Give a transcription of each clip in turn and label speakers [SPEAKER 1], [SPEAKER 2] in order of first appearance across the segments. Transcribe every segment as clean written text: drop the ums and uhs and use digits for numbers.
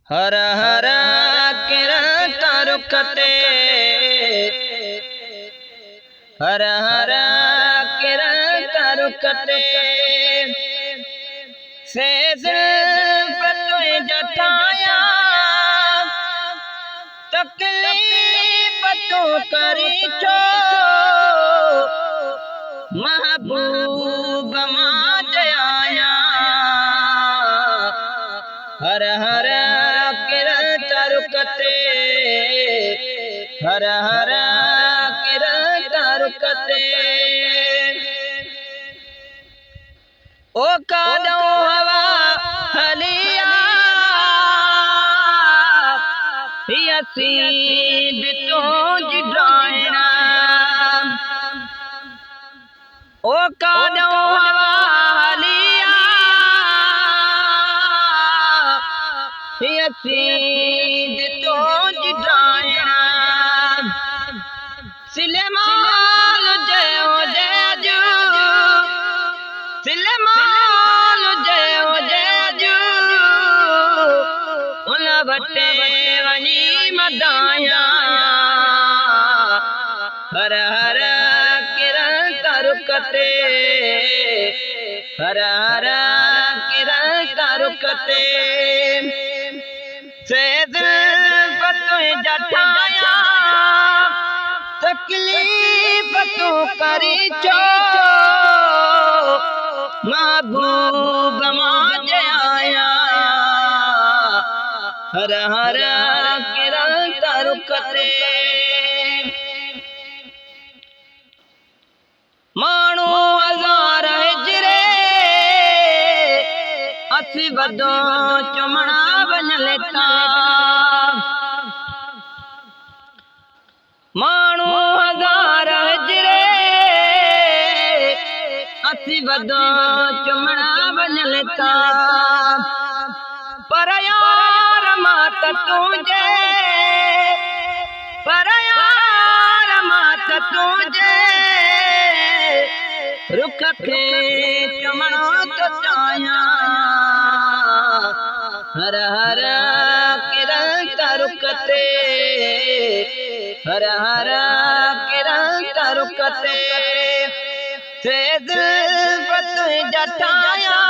[SPEAKER 1] हर हर किरण तारुकते हर हर किरण तारुकते से दिल पतों जठाया तकलीफ तो करी चो महबूब माज आया हर हर किरण तारुकते हर हर किरण तारुकते ओ कादो हवा हलिया हिया सीद तो जिड्रायना ओ कादो हवा हलिया हिया सीद तो जिड्रायना सिलेमान जयो जयजू सिलेमान जयो जयजू उन वटे वनी मदाया हर हर किरण तारुकते हर हर किरण तारुकते से दिल पतों जठाया तकलीफ तो करी चो महबूब माज आया हर हर किरण तारुकते मानू हज़ार हिजरे असी वदो चुमणा बन लेता मानू हज़ार हिजरे असी वदो चुमणा बन लेता पर यार मात तुझे पर यार मात तुझे रुख के चुमणो तो चाया हर हर किरण तारुकते हर हर किरण तारुकते से दिल पतों जठाया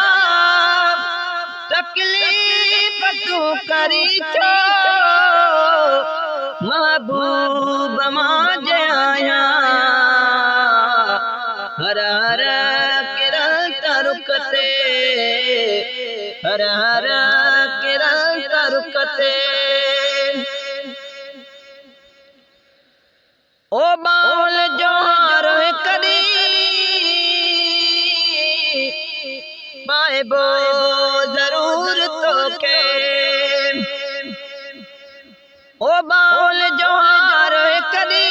[SPEAKER 1] तकलीफ तू करी चो महबूब माज आया हर हर किरण तारुकते हर हर किरण तारुकते ओ बाउल जोहार करी पाएबो जरूर तोके ओ बाउल जोहार करी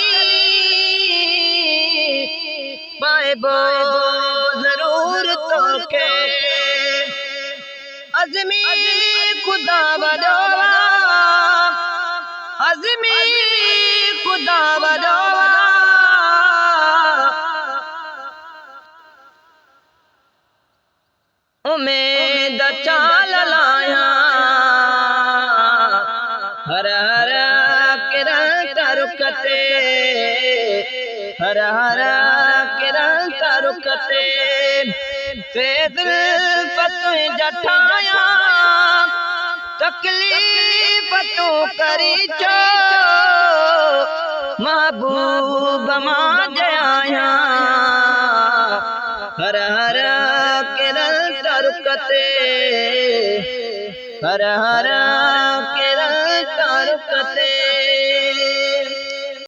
[SPEAKER 1] पाएबो जरूर तोके अज़मी खुदा वडोला अज़मी खुदा वडोला उम्मीद चाल लाया हर हर किरण तारुकते हर हर किरण तारुकते से दिल पतों जठाया तकलीफ तो करी चो महबूब माज आया हर हर किरण तारुकते हर हर किरण तारुकते।